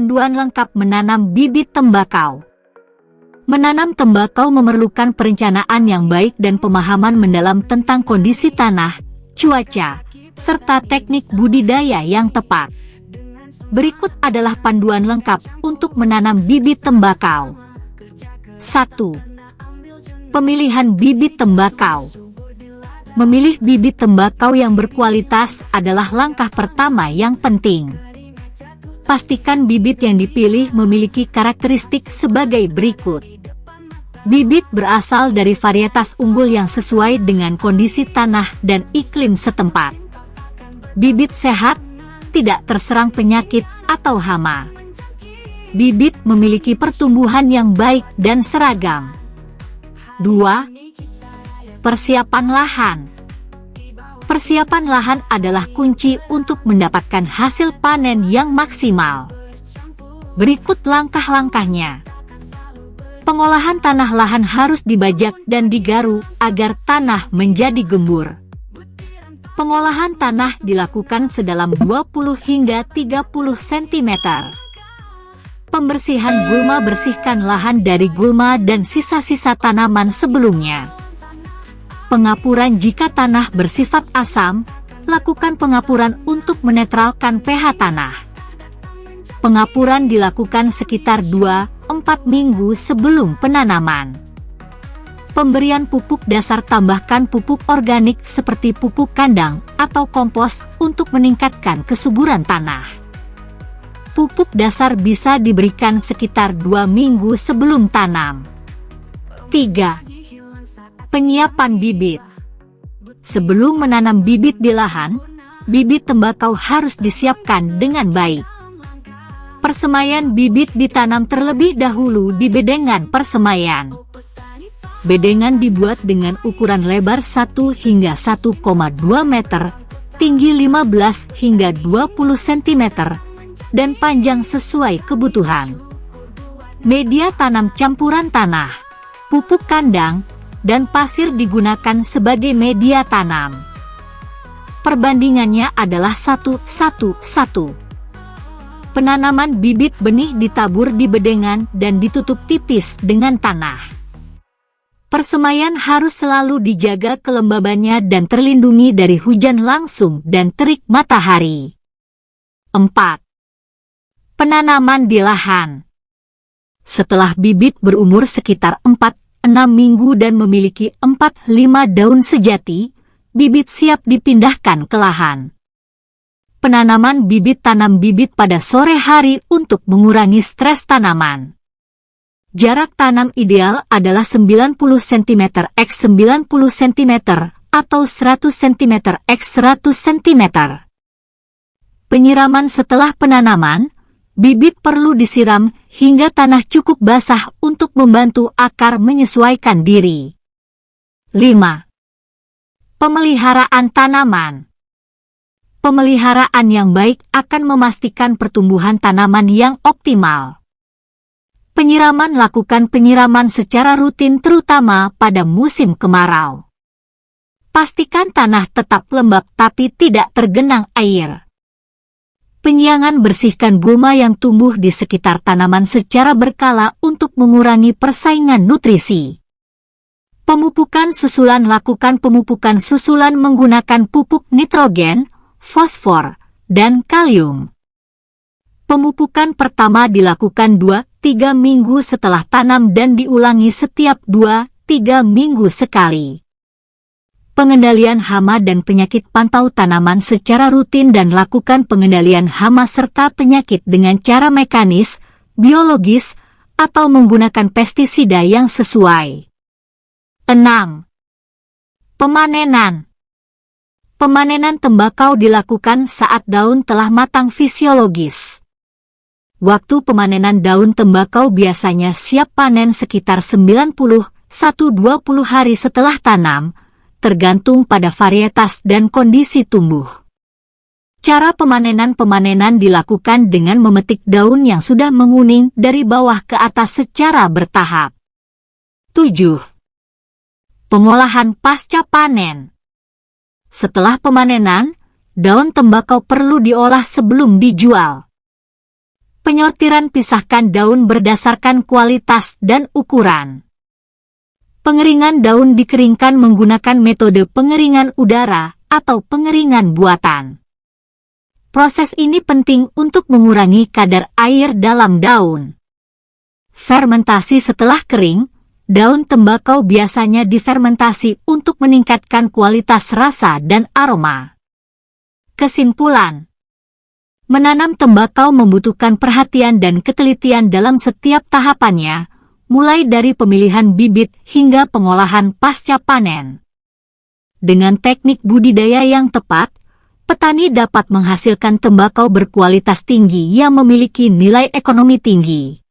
Panduan lengkap menanam bibit tembakau. Menanam tembakau memerlukan perencanaan yang baik dan pemahaman mendalam tentang kondisi tanah, cuaca, serta teknik budidaya yang tepat. Berikut adalah panduan lengkap untuk menanam bibit tembakau. 1. Pemilihan bibit tembakau. Memilih bibit tembakau yang berkualitas adalah langkah pertama yang penting. Pastikan bibit yang dipilih memiliki karakteristik sebagai berikut. Bibit berasal dari varietas unggul yang sesuai dengan kondisi tanah dan iklim setempat. Bibit sehat, tidak terserang penyakit atau hama. Bibit memiliki pertumbuhan yang baik dan seragam. 2. Persiapan lahan. Persiapan lahan adalah kunci untuk mendapatkan hasil panen yang maksimal. Berikut langkah-langkahnya. Pengolahan tanah lahan harus dibajak dan digaru agar tanah menjadi gembur. Pengolahan tanah dilakukan sedalam 20 hingga 30 cm. Pembersihan gulma. Bersihkan lahan dari gulma dan sisa-sisa tanaman sebelumnya. Pengapuran. Jika tanah bersifat asam, lakukan pengapuran untuk menetralkan pH tanah. Pengapuran dilakukan sekitar 2-4 minggu sebelum penanaman. Pemberian pupuk dasar. Tambahkan pupuk organik seperti pupuk kandang atau kompos untuk meningkatkan kesuburan tanah. Pupuk dasar bisa diberikan sekitar 2 minggu sebelum tanam. 3. Penyiapan bibit. Sebelum menanam bibit di lahan, bibit tembakau harus disiapkan dengan baik. Persemaian bibit ditanam terlebih dahulu di bedengan persemaian. Bedengan dibuat dengan ukuran lebar 1 hingga 1,2 meter, tinggi 15 hingga 20 cm, dan panjang sesuai kebutuhan. Media tanam campuran tanah, pupuk kandang, dan pasir digunakan sebagai media tanam. Perbandingannya adalah 1:1:1. Penanaman bibit benih ditabur di bedengan dan ditutup tipis dengan tanah. Persemaian harus selalu dijaga kelembabannya dan terlindungi dari hujan langsung dan terik matahari. 4. Penanaman di lahan. Setelah bibit berumur sekitar 4-6 minggu dan memiliki 4-5 daun sejati, bibit siap dipindahkan ke lahan. Penanaman bibit. Tanam bibit pada sore hari untuk mengurangi stres tanaman. Jarak tanam ideal adalah 90 cm x 90 cm atau 100 cm x 100 cm. Penyiraman. Setelah penanaman, bibit perlu disiram hingga tanah cukup basah untuk membantu akar menyesuaikan diri. 5. Pemeliharaan tanaman. Pemeliharaan yang baik akan memastikan pertumbuhan tanaman yang optimal. Penyiraman. Lakukan penyiraman secara rutin terutama pada musim kemarau. Pastikan tanah tetap lembab tapi tidak tergenang air. Penyiangan. Bersihkan gulma yang tumbuh di sekitar tanaman secara berkala untuk mengurangi persaingan nutrisi. Pemupukan susulan. Lakukan pemupukan susulan menggunakan pupuk nitrogen, fosfor, dan kalium. Pemupukan pertama dilakukan 2-3 minggu setelah tanam dan diulangi setiap 2-3 minggu sekali. Pengendalian hama dan penyakit. Pantau tanaman secara rutin dan lakukan pengendalian hama serta penyakit dengan cara mekanis, biologis, atau menggunakan pestisida yang sesuai. 6. Pemanenan. Pemanenan tembakau dilakukan saat daun telah matang fisiologis. Waktu pemanenan daun tembakau biasanya siap panen sekitar 90-120 hari setelah tanam, tergantung pada varietas dan kondisi tumbuh. Cara pemanenan. Pemanenan dilakukan dengan memetik daun yang sudah menguning dari bawah ke atas secara bertahap. 7. Pengolahan pasca panen. Setelah pemanenan, daun tembakau perlu diolah sebelum dijual. Penyortiran: pisahkan daun berdasarkan kualitas dan ukuran. Pengeringan: daun dikeringkan menggunakan metode pengeringan udara atau pengeringan buatan. Proses ini penting untuk mengurangi kadar air dalam daun. Fermentasi: setelah kering, daun tembakau biasanya difermentasi untuk meningkatkan kualitas rasa dan aroma. Kesimpulan: menanam tembakau membutuhkan perhatian dan ketelitian dalam setiap tahapannya, mulai dari pemilihan bibit hingga pengolahan pasca panen. Dengan teknik budidaya yang tepat, petani dapat menghasilkan tembakau berkualitas tinggi yang memiliki nilai ekonomi tinggi.